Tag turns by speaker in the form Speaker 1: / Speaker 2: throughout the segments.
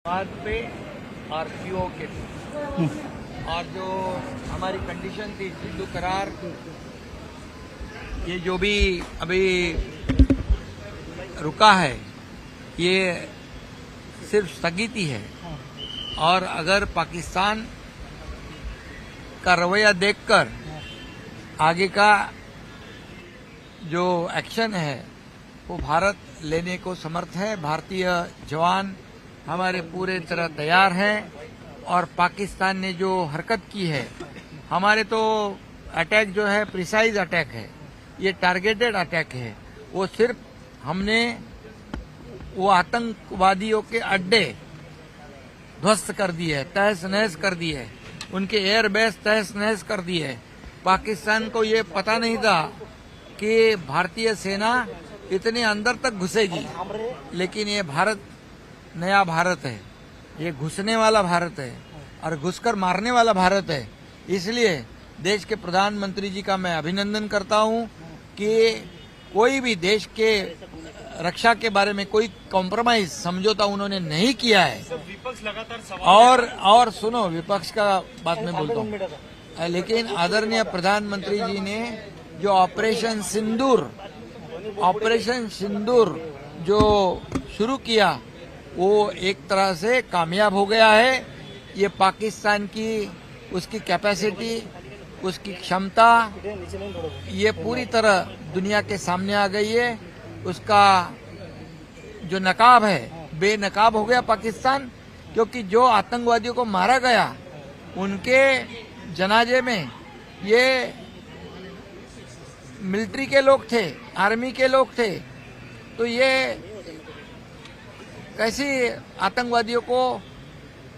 Speaker 1: बात पे और पीओके और जो हमारी कंडीशन थी सिंधु करार, ये जो भी अभी रुका है ये सिर्फ स्थगिति है। और अगर पाकिस्तान का रवैया देखकर आगे का जो एक्शन है वो भारत लेने को समर्थ है। भारतीय जवान हमारे पूरे तरह तैयार हैं और पाकिस्तान ने जो हरकत की है, हमारे तो अटैक जो है प्रिसाइज अटैक है, ये टारगेटेड अटैक है। वो सिर्फ हमने वो आतंकवादियों के अड्डे ध्वस्त कर दिए है, तहस नहस कर दिए है, उनके एयरबेस तहस नहस कर दिए है। पाकिस्तान को ये पता नहीं था कि भारतीय सेना इतने अंदर तक घुसेगी, लेकिन ये भारत नया भारत है, ये घुसने वाला भारत है और घुसकर मारने वाला भारत है। इसलिए देश के प्रधानमंत्री जी का मैं अभिनंदन करता हूं कि कोई भी देश के रक्षा के बारे में कोई कॉम्प्रोमाइज समझौता उन्होंने नहीं किया है।
Speaker 2: विपक्ष लगातार सवाल
Speaker 1: और सुनो, विपक्ष का बात में बोलता हूँ, लेकिन आदरणीय प्रधानमंत्री जी ने जो ऑपरेशन सिंदूर जो शुरू किया वो एक तरह से कामयाब हो गया है। ये पाकिस्तान की उसकी कैपेसिटी, उसकी क्षमता ये पूरी तरह दुनिया के सामने आ गई है। उसका जो नकाब है बेनकाब हो गया पाकिस्तान, क्योंकि जो आतंकवादियों को मारा गया उनके जनाजे में ये मिलिट्री के लोग थे, आर्मी के लोग थे। तो ये कैसी आतंकवादियों को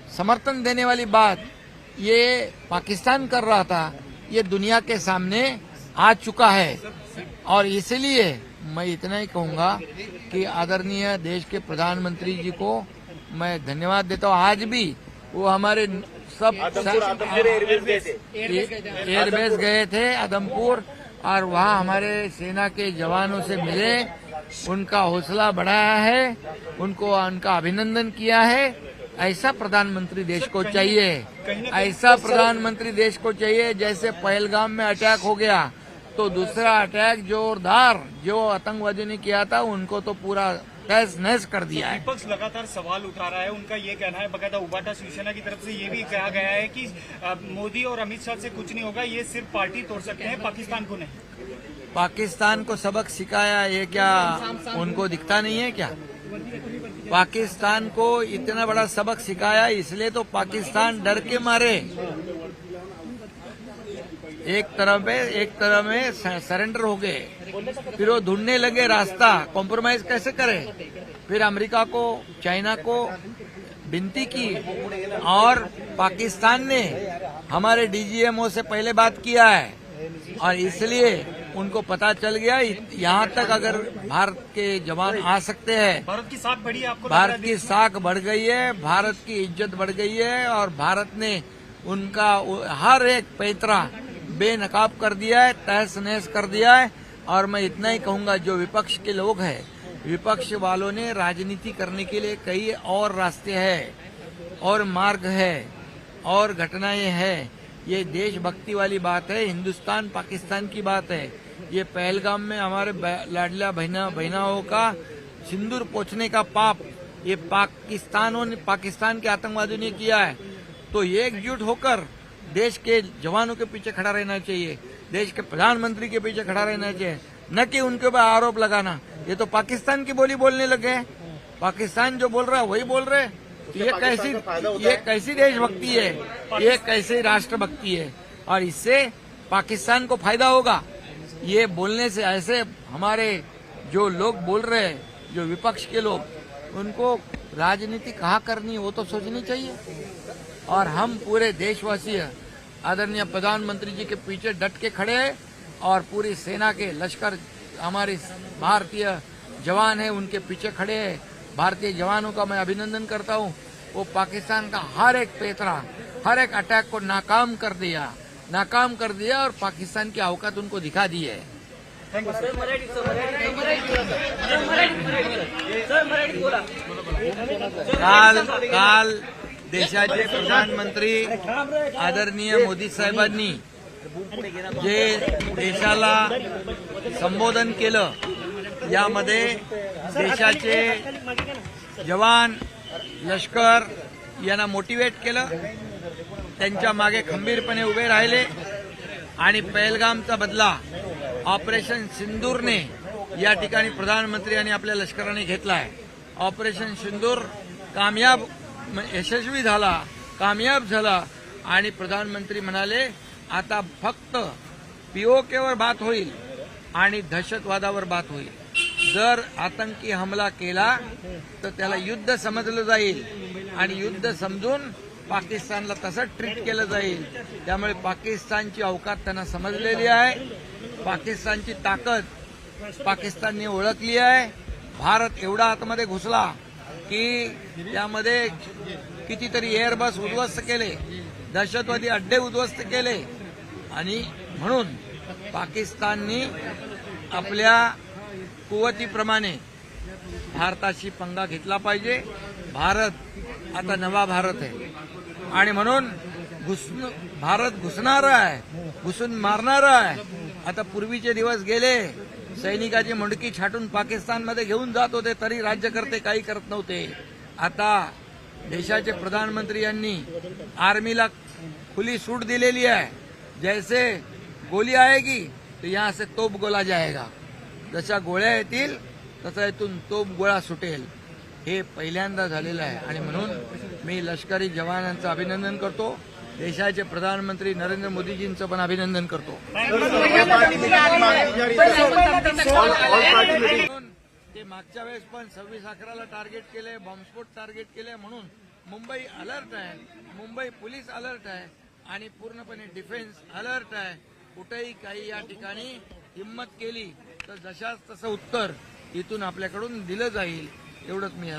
Speaker 1: समर्थन देने वाली बात ये पाकिस्तान कर रहा था, ये दुनिया के सामने आ चुका है। और इसलिए मैं इतना ही कहूंगा कि आदरणीय देश के प्रधानमंत्री जी को मैं धन्यवाद देता हूँ। आज भी वो हमारे सब एयरबेस गए थे आदमपुर और वहाँ हमारे सेना के जवानों से मिले, उनका हौसला बढ़ाया है, उनका अभिनंदन किया है। ऐसा प्रधानमंत्री देश को चाहिए, ऐसा प्रधानमंत्री देश को चाहिए। जैसे पहलगाम में अटैक हो गया तो दूसरा अटैक जोरदार जो आतंकवादियों ने किया था उनको तो पूरा तहस नहस कर दिया है।
Speaker 2: विपक्ष लगातार सवाल उठा रहा है, उनका ये कहना है, बकायदा उबाटा शिवसेना की तरफ से ये भी कहा गया है कि मोदी और अमित शाह से कुछ नहीं होगा, ये सिर्फ पार्टी तोड़ सकते हैं, पाकिस्तान को नहीं।
Speaker 1: पाकिस्तान को सबक सिखाया, ये क्या उनको दिखता नहीं है क्या? पाकिस्तान को इतना बड़ा सबक सिखाया, इसलिए तो पाकिस्तान डर के मारे एक तरह में सरेंडर हो गए। फिर वो ढूंढने लगे रास्ता, कॉम्प्रोमाइज कैसे करें। फिर अमेरिका को, चाइना को विनती की और पाकिस्तान ने हमारे डीजीएमओ से पहले बात किया है और इसलिए उनको पता चल गया यहाँ तक अगर भारत के जवान आ सकते हैं।
Speaker 2: भारत की साख बढ़ी है, आपको
Speaker 1: भारत की साख बढ़ गई है, भारत की इज्जत बढ़ गई है और भारत ने उनका हर एक पैतरा बेनकाब कर दिया है, तहस नहस कर दिया है। और मैं इतना ही कहूंगा, जो विपक्ष के लोग हैं, विपक्ष वालों ने राजनीति करने के लिए कई और रास्ते हैं और मार्ग है और घटनाएं हैं। ये देशभक्ति वाली बात है, हिंदुस्तान पाकिस्तान की बात है। ये पहलगाम में हमारे लाडला बहनाओं का सिंदूर पोंछने का पाप ये पाकिस्तान के आतंकवादियों ने किया है। तो ये एकजुट होकर देश के जवानों के पीछे खड़ा रहना चाहिए, देश के प्रधानमंत्री के पीछे खड़ा रहना चाहिए, न कि उनके ऊपर आरोप लगाना। ये तो पाकिस्तान की बोली बोलने लगे हैं, पाकिस्तान जो बोल रहा है वही बोल रहे हैं। ये कैसी देशभक्ति है, ये कैसी राष्ट्रभक्ति है। और इससे पाकिस्तान को फायदा होगा। ये बोलने से ऐसे हमारे जो लोग बोल रहे हैं, जो विपक्ष के लोग, उनको राजनीति कहाँ करनी वो तो सोचनी चाहिए। और हम पूरे देशवासी आदरणीय प्रधानमंत्री जी के पीछे डट के खड़े हैं और पूरी सेना के लश्कर हमारे भारतीय जवान है उनके पीछे खड़े हैं। भारतीय जवानों का मैं अभिनंदन करता हूं। वो पाकिस्तान का हर एक पैतरा, हर एक अटैक को नाकाम कर दिया और पाकिस्तान की औकात उनको दिखा दी है। काल देशाचे प्रधानमंत्री आदरणीय मोदी साहेबांनी जे देशाला संबोधन केलं यामध्ये देशाचे जवान लष्कर यांना मोटिवेट केलं, त्यांच्या मागे खंबीरपणे उभे राहिले आणि पहलगामचा बदला ऑपरेशन सिंदूरने या ठिकाणी प्रधानमंत्री आपल्या लष्कराने घेतला आहे. ऑपरेशन सिंदूर यशस्वी झाला, कामयाब झाला आणि प्रधानमंत्री म्हणाले आता फक्त पीओकेवर बात होईल आणि दहशतवादावर बात होईल. जर आतंकी हमला केला तर त्याला युद्ध समजलं जाईल आणि युद्ध समजून पाकिस्तानला तसंच ट्रीट केलं जाईल. त्यामुळे पाकिस्तानची अवकात त्यांना समजलेली आहे, पाकिस्तानची ताकद पाकिस्तानने ओळखली आहे. भारत एवढा आतमध्ये घुसला की त्यामध्ये कितीतरी एअरबस उद्ध्वस्त केले, दहशतवादी अड्डे उद्ध्वस्त केले आणि म्हणून पाकिस्ताननी आपल्या कुवतीप्रमाणे भारताशी पंगा घेतला पाहिजे. भारत आता नवा भारत आहे आणि म्हणून भारत घुसणारा आहे, घुसून मारणारा आहे. आता पूर्वीचे दिवस गेले, सैनिकाची मुंडकी छाटून पाकिस्तानमध्ये घेऊन जात होते तरी राज्यकर्ते काही करत नव्हते. आता देशाचे प्रधानमंत्री यांनी आर्मीला खुली सूट दिलेली आहे. जैसे गोली आएगी तो यहाँ से तोप गोला जाएगा, जशा गोळ्या येतील तसा इथून तोप गोळा सुटेल. हे पहिल्यांदा झालेलं आहे आणि म्हणून मी लष्करी जवानांचं अभिनंदन करतो, देशाचे प्रधानमंत्री नरेंद्र मोदीजींचं पण अभिनंदन करतो. ते मागच्या वेळेस पण 26/11ला टार्गेट केले, बॉम्बस्फोट टार्गेट केले म्हणून मुंबई अलर्ट आहे, मुंबई पोलीस अलर्ट आहे आणि पूर्णपणे डिफेन्स अलर्ट आहे. कुठेही काही या ठिकाणी हिंमत केली तर जशाच तसं उत्तर इथून आपल्याकडून दिलं जाईल एवढंच मी